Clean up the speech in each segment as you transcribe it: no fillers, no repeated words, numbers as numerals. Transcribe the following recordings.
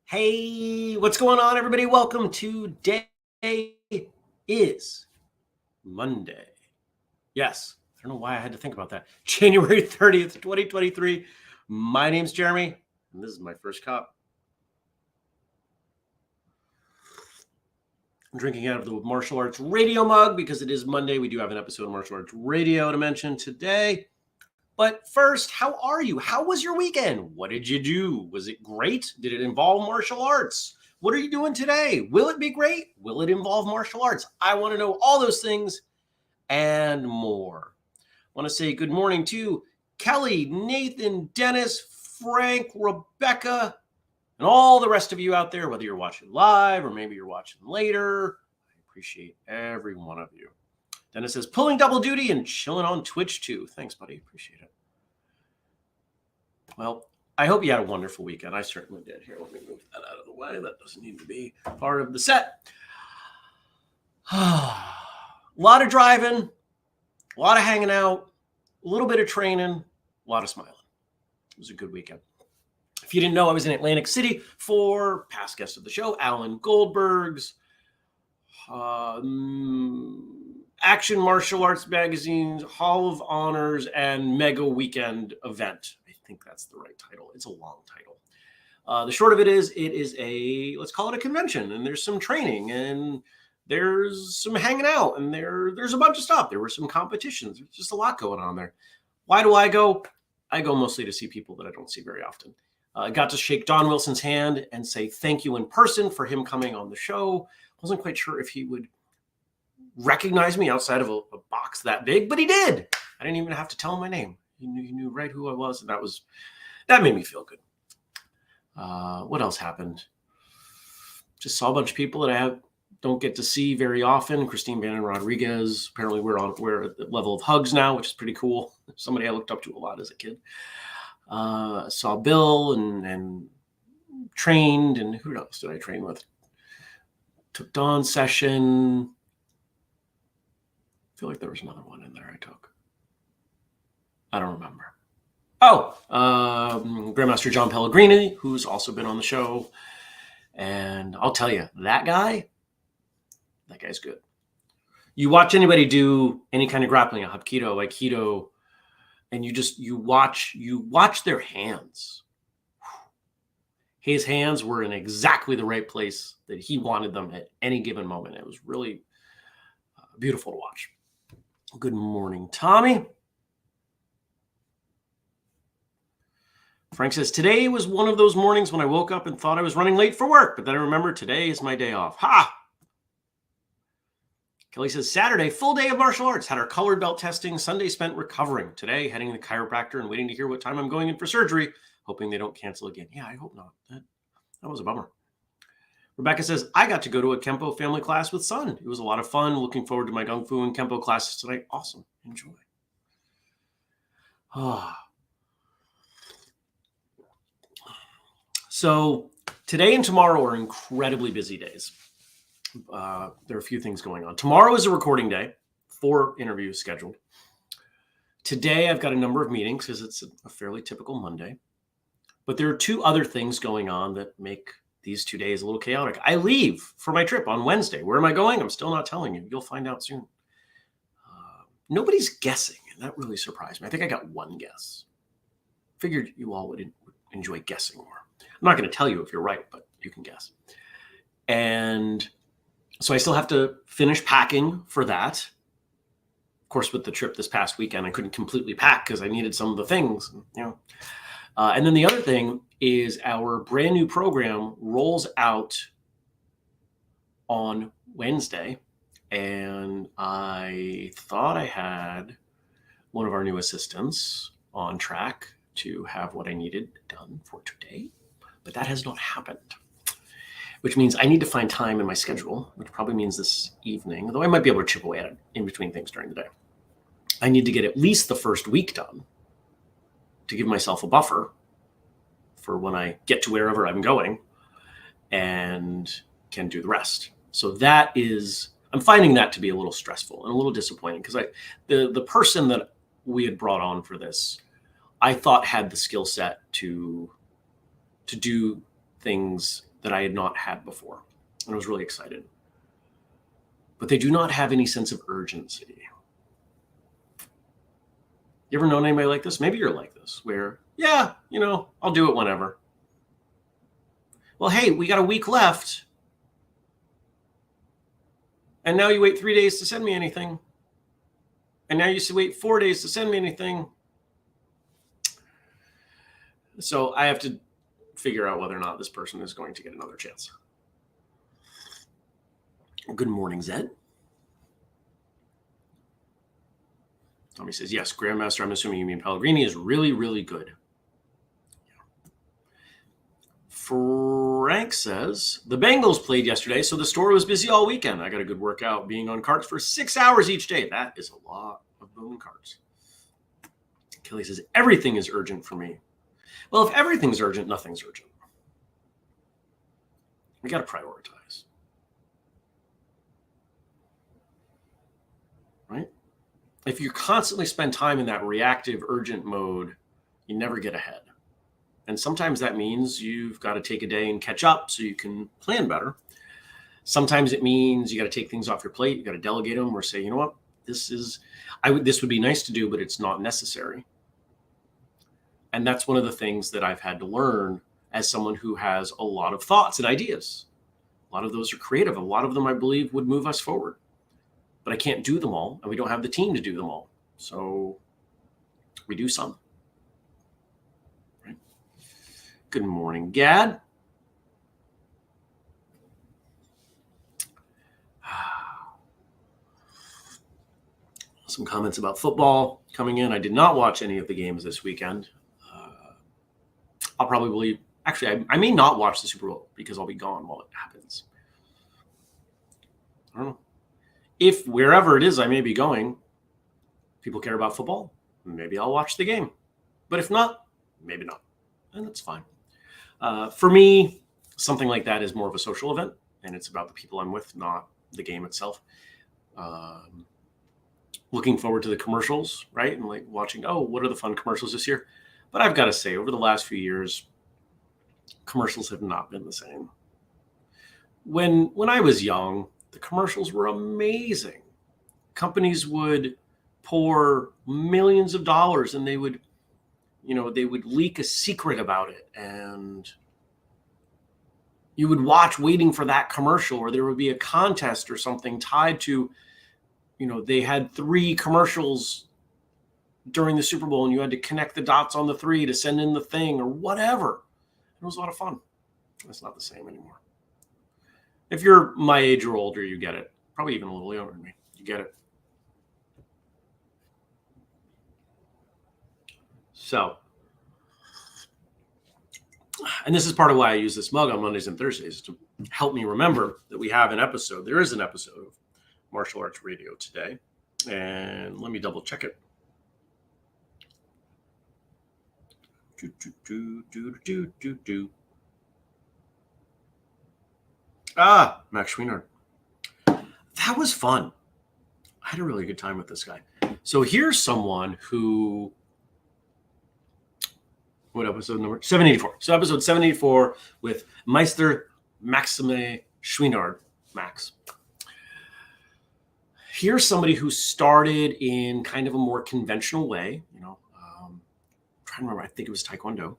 Hey, what's going on, everybody? Welcome. Today is Monday. Yes, I don't know why I had to think about that. January 30th, 2023. My name's Jeremy, and this is my first cup. I'm drinking out of the Martial Arts Radio mug because it is Monday. We do have an episode of Martial Arts Radio to mention today. But first, how are you? How was your weekend? What did you do? Was it great? Did it involve martial arts? What are you doing today? Will it be great? Will it involve martial arts? I want to know all those things and more. I want to say good morning to Kelly, Nathan, Dennis, Frank, Rebecca, and all the rest of you out there, whether you're watching live or maybe you're watching later. I appreciate every one of you. Dennis says, pulling double duty and chilling on Twitch too. Thanks, buddy. Appreciate it. Well, I hope you had a wonderful weekend. I certainly did. Here, let me move that out of the way. That doesn't need to be part of the set. A lot of driving, a lot of hanging out, a little bit of training, a lot of smiling. It was a good weekend. If you didn't know, I was in Atlantic City for past guest of the show, Alan Goldberg's Action Martial Arts Magazine's Hall of Honors and Mega Weekend event. I think that's the right title. It's a long title. The short of it is a, let's call it a convention, and there's some training, and there's some hanging out, and there's a bunch of stuff. There were some competitions. There's just a lot going on there. Why do I go? I go mostly to see people that I don't see very often. I got to shake Don Wilson's hand and say thank you in person for him coming on the show. Wasn't quite sure if he would recognize me outside of a box that big, but he did. I didn't even have to tell him my name. He knew right who I was, and that made me feel good. What else happened? Just saw a bunch of people that I don't get to see very often. Christine Bannon Rodriguez. Apparently we're at the level of hugs now, which is pretty cool. Somebody I looked up to a lot as a kid. Saw Bill and trained, and who else did I train with? Took Dawn's session. I feel like there was another one in there I took. I don't remember. Oh, Grandmaster John Pellegrini, who's also been on the show. And I'll tell you, that guy's good. You watch anybody do any kind of grappling, a Hapkido, Aikido, and you watch their hands. His hands were in exactly the right place that he wanted them at any given moment. It was really beautiful to watch. Good morning, Tommy. Frank says, today was one of those mornings when I woke up and thought I was running late for work, but then I remembered today is my day off. Ha! Kelly says, Saturday, full day of martial arts. Had our colored belt testing. Sunday spent recovering. Today, heading to the chiropractor and waiting to hear what time I'm going in for surgery, hoping they don't cancel again. Yeah, I hope not. That was a bummer. Rebecca says, I got to go to a Kempo family class with son. It was a lot of fun. Looking forward to my Kung Fu and Kempo classes tonight. Awesome. Enjoy. So today and tomorrow are incredibly busy days. There are a few things going on. Tomorrow is a recording day, 4 interviews scheduled. Today, I've got a number of meetings because it's a fairly typical Monday. But there are 2 other things going on that make these 2 days a little chaotic. I leave for my trip on Wednesday. Where am I going? I'm still not telling you. You'll find out soon. Nobody's guessing, and that really surprised me. I think I got one guess. Figured you all would enjoy guessing more. I'm not going to tell you if you're right, but you can guess. And so I still have to finish packing for that. Of course, with the trip this past weekend, I couldn't completely pack because I needed some of the things, and then the other thing is our brand new program rolls out on Wednesday. And I thought I had one of our new assistants on track. to have what I needed done for today, but that has not happened, which means I need to find time in my schedule, which probably means this evening, although I might be able to chip away at it in between things during the day. I need to get at least the first week done to give myself a buffer for when I get to wherever I'm going and can do the rest. So that is, I'm finding that to be a little stressful and a little disappointing, because the person that we had brought on for this, I thought had the skill set to do things that I had not had before. And I was really excited. But they do not have any sense of urgency. You ever known anybody like this? Maybe you're like this, where, yeah, I'll do it whenever. Well, hey, we got a week left. And now you wait 3 days to send me anything. And now you should wait 4 days to send me anything. So I have to figure out whether or not this person is going to get another chance. Good morning, Zed. Tommy says, yes, Grandmaster, I'm assuming you mean Pellegrini, is really, really good. Frank says, the Bengals played yesterday, so the store was busy all weekend. I got a good workout being on carts for 6 hours each day. That is a lot of moving carts. Kelly says, everything is urgent for me. Well, if everything's urgent, nothing's urgent. We got to prioritize. Right? If you constantly spend time in that reactive, urgent mode, you never get ahead. And sometimes that means you've got to take a day and catch up so you can plan better. Sometimes it means you got to take things off your plate. You got to delegate them or say, you know what, this would be nice to do, but it's not necessary. And that's one of the things that I've had to learn as someone who has a lot of thoughts and ideas. A lot of those are creative. A lot of them, I believe, would move us forward. But I can't do them all, and we don't have the team to do them all. So we do some. Right? Good morning, Gad. Some comments about football coming in. I did not watch any of the games this weekend. I'll probably, actually, I may not watch the Super Bowl because I'll be gone while it happens. I don't know. If wherever it is I may be going, people care about football, maybe I'll watch the game. But if not, maybe not. And that's fine. For me, something like that is more of a social event, and it's about the people I'm with, not the game itself. Looking forward to the commercials, right? And like watching, what are the fun commercials this year? But I've got to say, over the last few years, commercials have not been the same. When I was young, the commercials were amazing. Companies would pour millions of dollars and they would leak a secret about it. And you would watch waiting for that commercial, or there would be a contest or something tied to, they had 3 commercials during the Super Bowl and you had to connect the dots on the 3 to send in the thing or whatever. It was a lot of fun. It's not the same anymore. If you're my age or older, you get it. Probably even a little younger than me. You get it. So, and this is part of why I use this mug on Mondays and Thursdays, to help me remember that we have an episode. There is an episode of Martial Arts Radio today. And let me double check it. Max Schweinard. That was fun. I had a really good time with this guy. So here's someone who, what episode number? 784. So episode 784 with Meister Maxime Schweinard. Max. Here's somebody who started in kind of a more conventional way, I'm trying to remember, I think it was Taekwondo.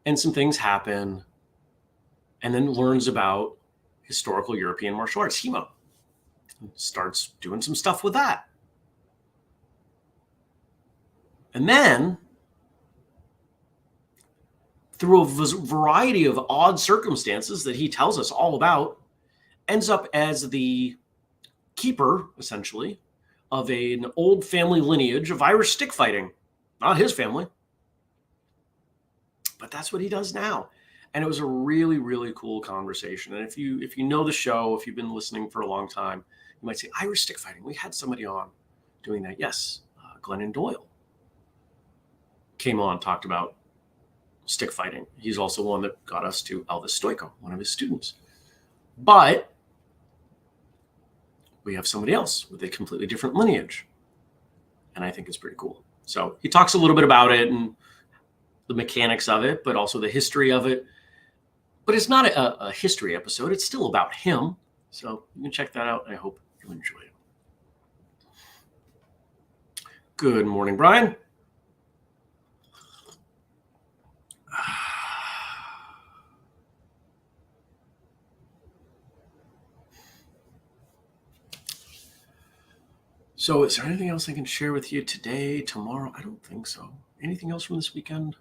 And some things happen, and then learns about historical European martial arts, HEMA. Starts doing some stuff with that. And then, through a variety of odd circumstances that he tells us all about, ends up as the keeper, essentially, of an old family lineage of Irish stick fighting. not his family. But that's what he does now. And it was a really, really cool conversation. And if you know the show, if you've been listening for a long time, you might say, Irish stick fighting. We had somebody on doing that. Yes, Glennon Doyle came on, talked about stick fighting. He's also one that got us to Elvis Stoico, one of his students. But we have somebody else with a completely different lineage. And I think it's pretty cool. So he talks a little bit about it and the mechanics of it, but also the history of it. But it's not a history episode. It's still about him. So you can check that out. I hope you enjoy it. Good morning, Brian. So is there anything else I can share with you today, tomorrow? I don't think so. Anything else from this weekend?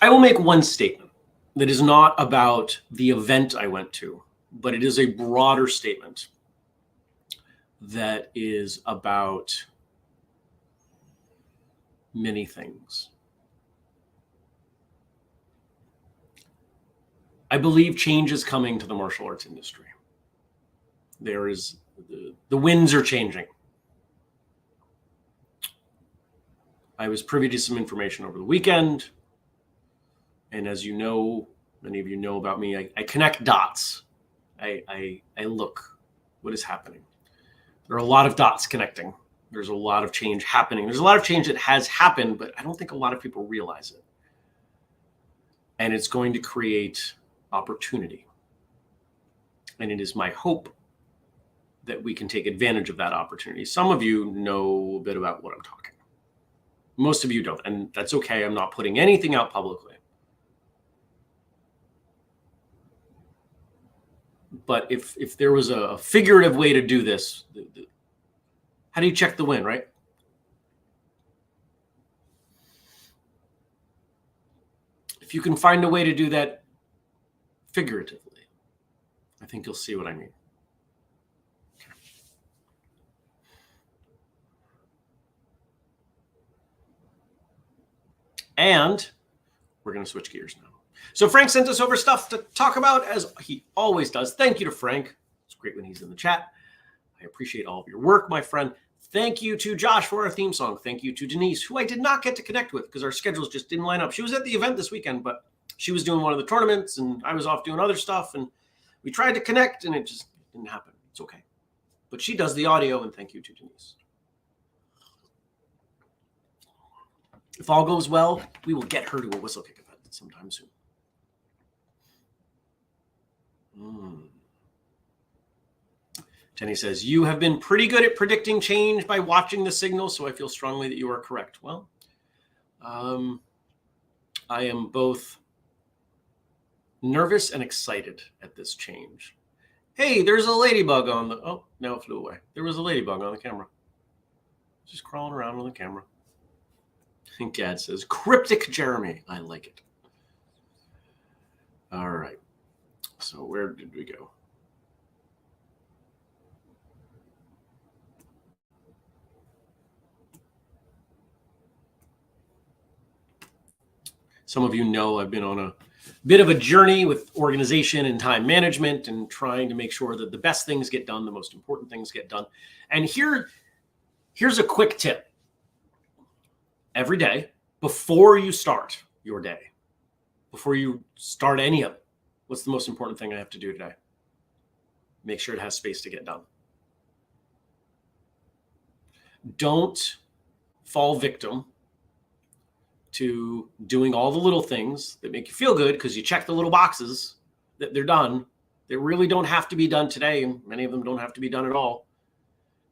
I will make one statement that is not about the event I went to, but it is a broader statement that is about many things. I believe change is coming to the martial arts industry. There is the winds are changing. I was privy to some information over the weekend. And as you know, many of you know about me, I connect dots. I look what is happening. There are a lot of dots connecting. There's a lot of change happening. There's a lot of change that has happened, but I don't think a lot of people realize it. And it's going to create opportunity. And it is my hope that we can take advantage of that opportunity. Some of you know a bit about what I'm talking. Most of you don't, and that's okay. I'm not putting anything out publicly. But if there was a figurative way to do this, how do you check the wind, right? If you can find a way to do that figuratively, I think you'll see what I mean. Okay. And we're going to switch gears now. So Frank sent us over stuff to talk about, as he always does. Thank you to Frank. It's great when he's in the chat. I appreciate all of your work, my friend. Thank you to Josh for our theme song. Thank you to Denise, who I did not get to connect with because our schedules just didn't line up. She was at the event this weekend, but she was doing one of the tournaments and I was off doing other stuff. And we tried to connect and it just didn't happen. It's okay. But she does the audio, and thank you to Denise. If all goes well, we will get her to a whistle kick event sometime soon. Jenny says, you have been pretty good at predicting change by watching the signal, so I feel strongly that you are correct. Well, I am both nervous and excited at this change. Hey, there's a ladybug on the... Oh, now it flew away. There was a ladybug on the camera. Just crawling around on the camera. I think Gad says, Cryptic Jeremy. I like it. All right. So where did we go? Some of you know I've been on a bit of a journey with organization and time management and trying to make sure that the best things get done, the most important things get done. And here's a quick tip. Every day, before you start your day, before you start any of it, what's the most important thing I have to do today? Make sure it has space to get done. Don't fall victim to doing all the little things that make you feel good because you check the little boxes that they're done. They really don't have to be done today, and many of them don't have to be done at all.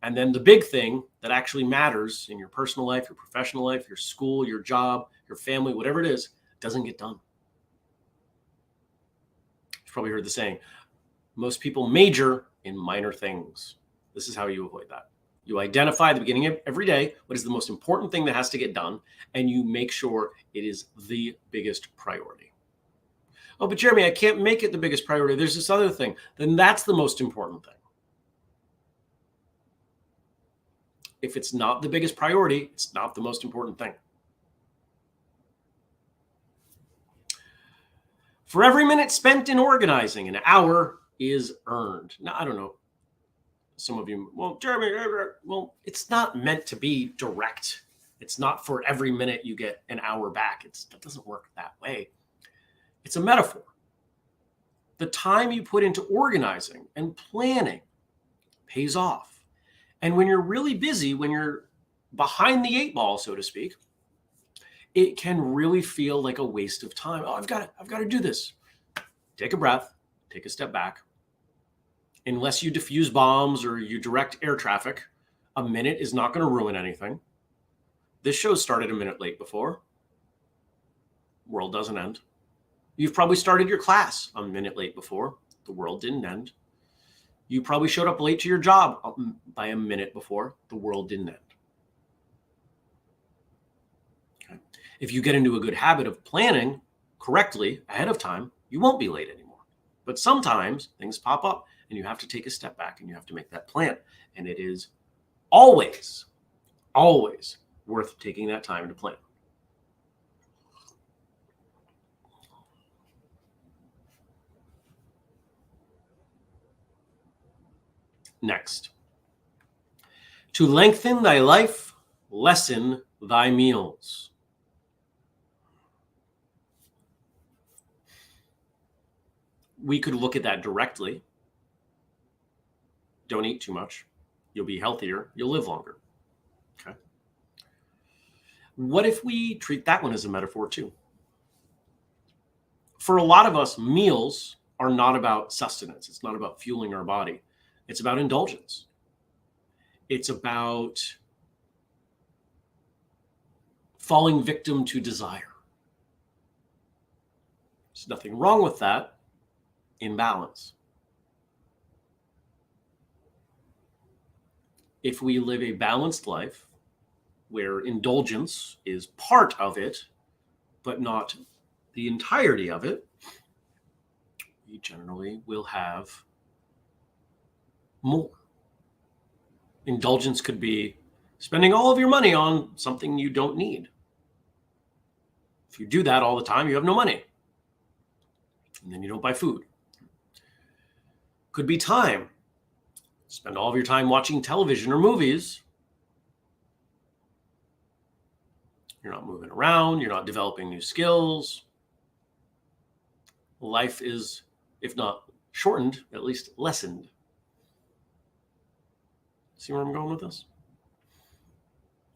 And then the big thing that actually matters in your personal life, your professional life, your school, your job, your family, whatever it is, doesn't get done. You've probably heard the saying, most people major in minor things. This is how you avoid that. You identify at the beginning of every day what is the most important thing that has to get done, and you make sure it is the biggest priority. Oh, but Jeremy, I can't make it the biggest priority. There's this other thing. Then that's the most important thing. If it's not the biggest priority, it's not the most important thing. For every minute spent in organizing, an hour is earned. Now, I don't know. Some of you, well, Jeremy, well, it's not meant to be direct. It's not for every minute you get an hour back. That doesn't work that way. It's a metaphor. The time you put into organizing and planning pays off. And when you're really busy, when you're behind the eight ball, so to speak, it can really feel like a waste of time. Oh, I've got to do this. Take a breath, take a step back. Unless you defuse bombs or you direct air traffic, a minute is not going to ruin anything. This show started a minute late before. World doesn't end. You've probably started your class a minute late before. The world didn't end. You probably showed up late to your job by a minute before. The world didn't end. Okay. If you get into a good habit of planning correctly ahead of time, you won't be late anymore. But sometimes things pop up and you have to take a step back and you have to make that plan. And it is always, always worth taking that time to plan. Next, to lengthen thy life, lessen thy meals. We could look at that directly. Don't eat too much. You'll be healthier. You'll live longer. Okay. What if we treat that one as a metaphor too? For a lot of us, meals are not about sustenance. It's not about fueling our body. It's about indulgence. It's about falling victim to desire. There's nothing wrong with that in balance. If we live a balanced life where indulgence is part of it, but not the entirety of it, we generally will have more. Indulgence could be spending all of your money on something you don't need. If you do that all the time, you have no money. And then you don't buy food. Could be time. Spend all of your time watching television or movies. You're not moving around. You're not developing new skills. Life is, if not shortened, at least lessened. See where I'm going with this?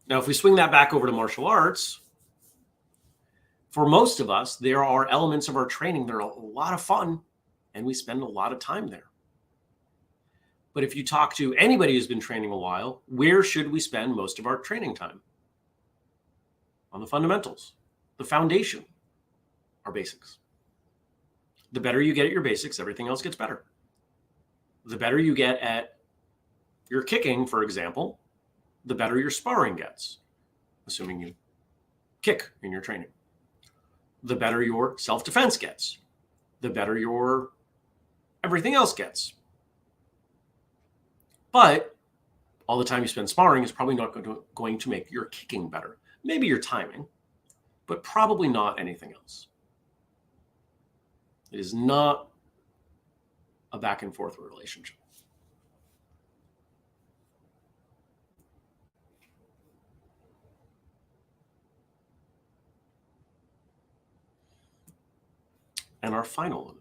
Now, if we swing that back over to martial arts, for most of us, there are elements of our training that are a lot of fun, and we spend a lot of time there. But if you talk to anybody who's been training a while, where should we spend most of our training time? On the fundamentals, the foundation, our basics. The better you get at your basics, everything else gets better. The better you get at your kicking, for example, the better your sparring gets, assuming you kick in your training. The better your self-defense gets, the better your everything else gets. But all the time you spend sparring is probably not going to make your kicking better. Maybe your timing, but probably not anything else. It is not a back and forth relationship. And our final one.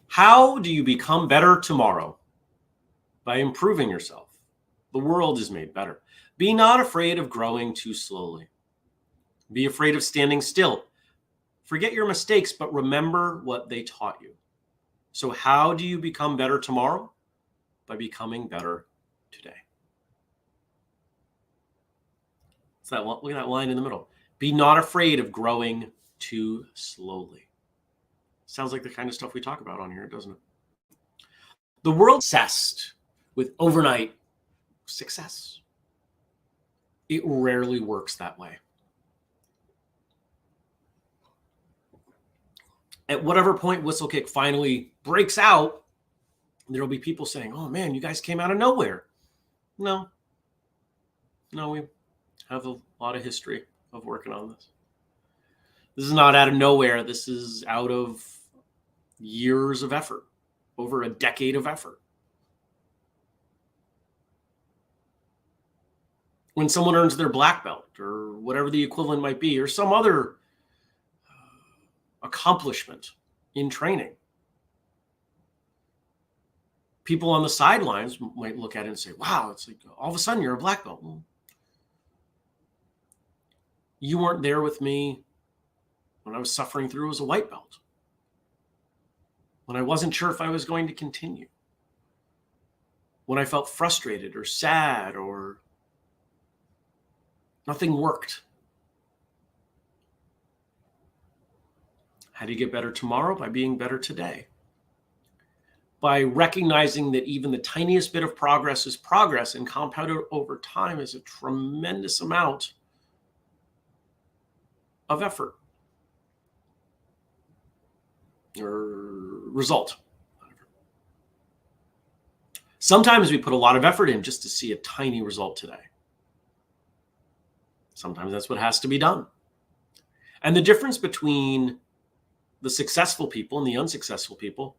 How do you become better tomorrow? By improving yourself. The world is made better. Be not afraid of growing too slowly. Be afraid of standing still. Forget your mistakes, but remember what they taught you. So how do you become better tomorrow? By becoming better today. Look at that line in the middle. Be not afraid of growing too slowly. Sounds like the kind of stuff we talk about on here, doesn't it? The world's obsessed with overnight success. It rarely works that way. At whatever point Whistlekick finally breaks out, there'll be people saying, oh man, you guys came out of nowhere. No, No, we have a lot of history of working on this. This is not out of nowhere. This is out of years of effort, over a decade of effort. When someone earns their black belt or whatever the equivalent might be, or some other accomplishment in training, people on the sidelines might look at it and say, wow, it's like all of a sudden you're a black belt. Well, you weren't there with me when I was suffering through as a white belt, when I wasn't sure if I was going to continue, when I felt frustrated or sad or nothing worked. How do you get better tomorrow? By being better today. By recognizing that even the tiniest bit of progress is progress, and compounded over time is a tremendous amount of effort or result. Sometimes we put a lot of effort in just to see a tiny result today. Sometimes that's what has to be done. And the difference between the successful people and the unsuccessful people,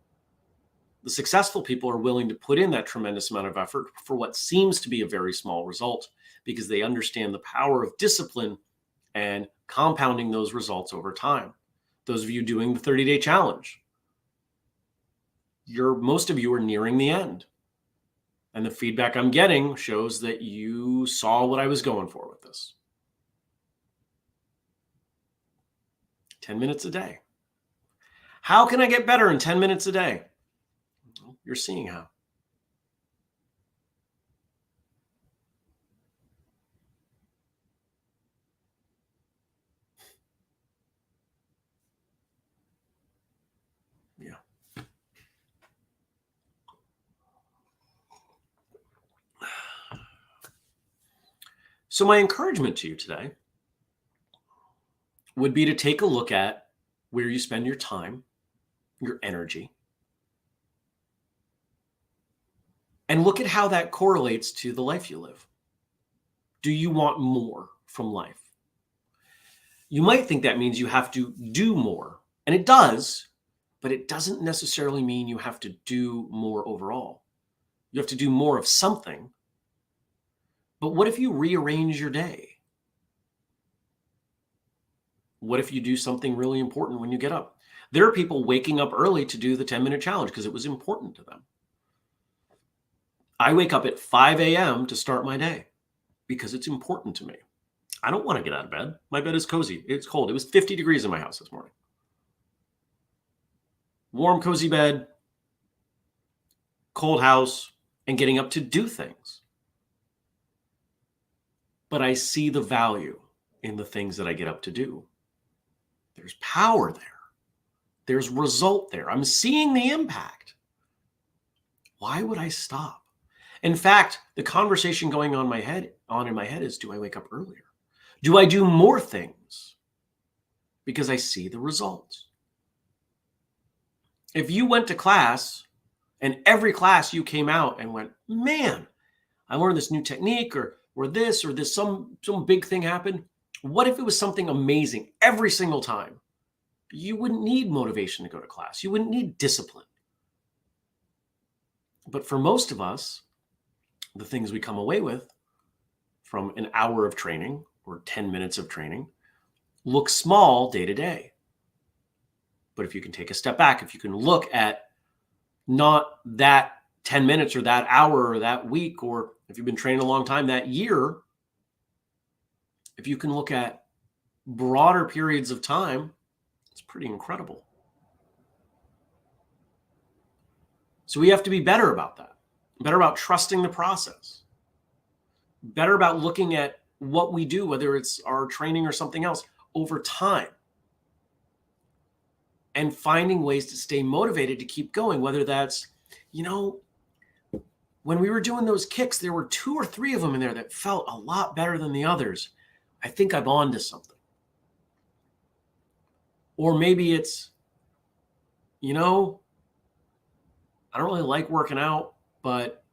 the successful people are willing to put in that tremendous amount of effort for what seems to be a very small result, because they understand the power of discipline and compounding those results over time. Those of you doing the 30-day challenge, most of you are nearing the end. And the feedback I'm getting shows that you saw what I was going for with this. 10 minutes a day. How can I get better in 10 minutes a day? Well, you're seeing how. Yeah. So my encouragement to you today would be to take a look at where you spend your time, your energy, and look at how that correlates to the life you live. Do you want more from life? You might think that means you have to do more, and it does, but it doesn't necessarily mean you have to do more overall. You have to do more of something. But what if you rearrange your day? What if you do something really important when you get up? There are people waking up early to do the 10-minute challenge because it was important to them. I wake up at 5 a.m. to start my day because it's important to me. I don't want to get out of bed. My bed is cozy. It's cold. It was 50 degrees in my house this morning. Warm, cozy bed, cold house, and getting up to do things. But I see the value in the things that I get up to do. There's power there. There's result there. I'm seeing the impact. Why would I stop? In fact, the conversation going on in my head is, do I wake up earlier? Do I do more things? Because I see the results. If you went to class and every class you came out and went, man, I learned this new technique or this, some big thing happened. What if it was something amazing every single time? You wouldn't need motivation to go to class. You wouldn't need discipline. But for most of us, the things we come away with from an hour of training or 10 minutes of training look small day to day. But if you can take a step back, if you can look at not that 10 minutes or that hour or that week, or if you've been training a long time, that year, if you can look at broader periods of time, it's pretty incredible. So we have to be better about that, better about trusting the process, better about looking at what we do, whether it's our training or something else, over time, and finding ways to stay motivated to keep going, whether that's, when we were doing those kicks, there were 2 or 3 of them in there that felt a lot better than the others. I think I'm on to something. Or maybe it's, I don't really like working out, but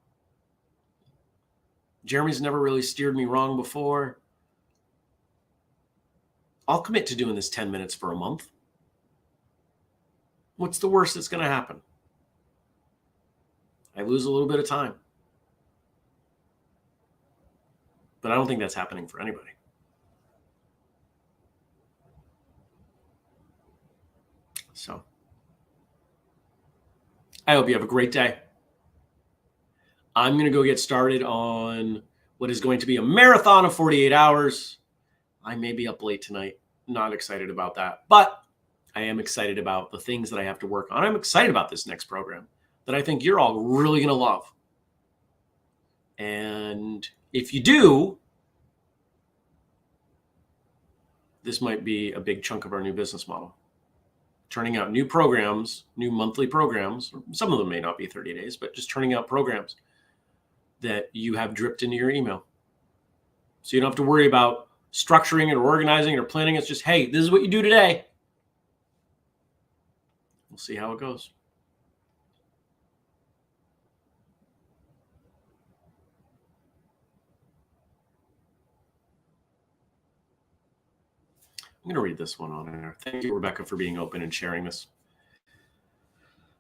Jeremy's never really steered me wrong before. I'll commit to doing this 10 minutes for a month. What's the worst that's going to happen? I lose a little bit of time. But I don't think that's happening for anybody. So I hope you have a great day. I'm going to go get started on what is going to be a marathon of 48 hours. I may be up late tonight. Not excited about that, but I am excited about the things that I have to work on. I'm excited about this next program that I think you're all really going to love. And if you do, this might be a big chunk of our new business model. Turning out new programs, new monthly programs. Some of them may not be 30 days, but just turning out programs that you have dripped into your email. So you don't have to worry about structuring it or organizing it or planning. It's just, hey, this is what you do today. We'll see how it goes. I'm going to read this one on air. Thank you, Rebecca, for being open and sharing this.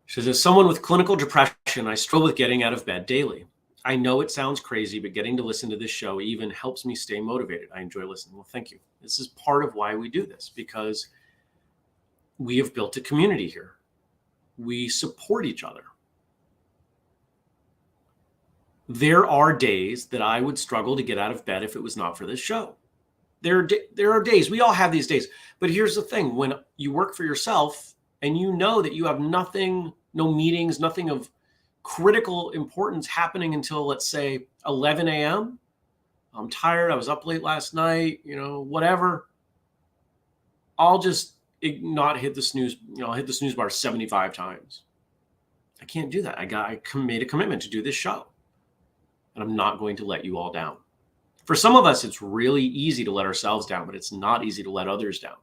She says, as someone with clinical depression, I struggle with getting out of bed daily. I know it sounds crazy, but getting to listen to this show even helps me stay motivated. I enjoy listening. Well, thank you. This is part of why we do this, because we have built a community here. We support each other. There are days that I would struggle to get out of bed if it was not for this show. There are days, we all have these days. But here's the thing, when you work for yourself and you know that you have nothing, no meetings, nothing of critical importance happening until, let's say, 11 a.m. I'm tired. I was up late last night, whatever. I'll just not hit the snooze, I'll hit the snooze bar 75 times. I can't do that. I made a commitment to do this show, and I'm not going to let you all down. For some of us, it's really easy to let ourselves down, but it's not easy to let others down.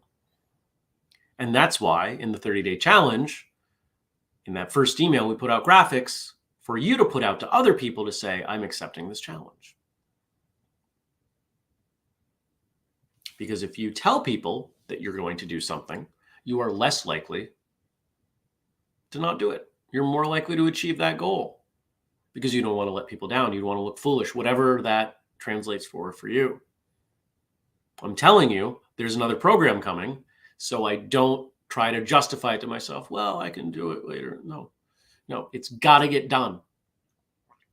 And that's why in the 30-day challenge, in that first email, we put out graphics for you to put out to other people to say, I'm accepting this challenge. Because if you tell people that you're going to do something, you are less likely to not do it. You're more likely to achieve that goal because you don't want to let people down. You don't want to look foolish, whatever that translates for you. I'm telling you, there's another program coming, so I don't try to justify it to myself. Well, I can do it later. No, it's got to get done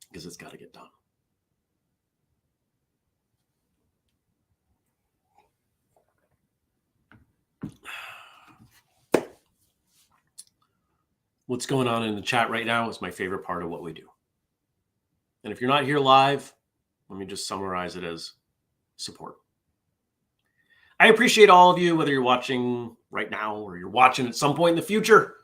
because it's got to get done. What's going on in the chat right now is my favorite part of what we do. And if you're not here live, let me just summarize it as support. I appreciate all of you, whether you're watching right now or you're watching at some point in the future.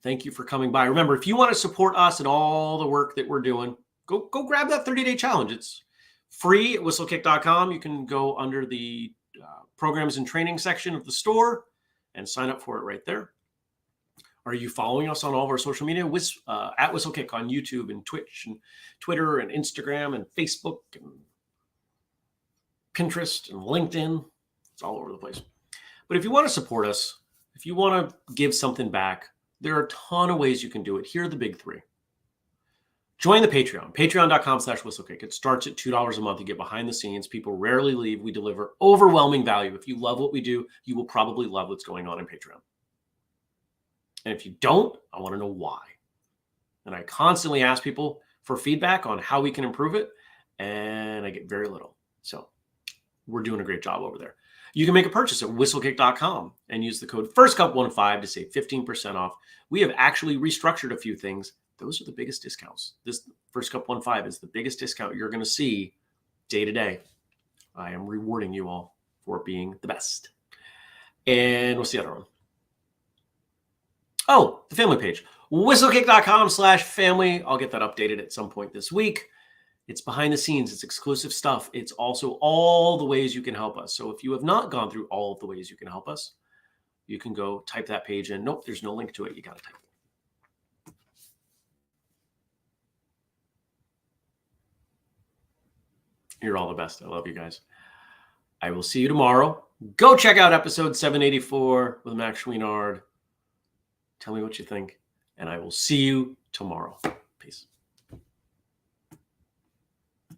Thank you for coming by. Remember, if you want to support us and all the work that we're doing, go grab that 30-day challenge. It's free at whistlekick.com. You can go under the programs and training section of the store and sign up for it right there. Are you following us on all of our social media? At Whistlekick on YouTube and Twitch and Twitter and Instagram and Facebook and Pinterest and LinkedIn. It's all over the place. But if you want to support us, if you want to give something back, there are a ton of ways you can do it. Here are the big three. Join the Patreon, patreon.com/whistlekick. It starts at $2 a month. You get behind the scenes. People rarely leave. We deliver overwhelming value. If you love what we do, you will probably love what's going on in Patreon. And if you don't, I want to know why. And I constantly ask people for feedback on how we can improve it, and I get very little. So we're doing a great job over there. You can make a purchase at whistlekick.com and use the code FIRSTCUP15 to save 15% off. We have actually restructured a few things. Those are the biggest discounts. This FIRSTCUP15 is the biggest discount you're going to see day to day. I am rewarding you all for being the best. And what's the other one? Oh, the family page, whistlekick.com/family. I'll get that updated at some point this week. It's behind the scenes. It's exclusive stuff. It's also all the ways you can help us. So if you have not gone through all of the ways you can help us, you can go type that page in. Nope, there's no link to it. You got to type it. You're all the best. I love you guys. I will see you tomorrow. Go check out episode 784 with Max Chouinard. Tell me what you think, and I will see you tomorrow. Peace.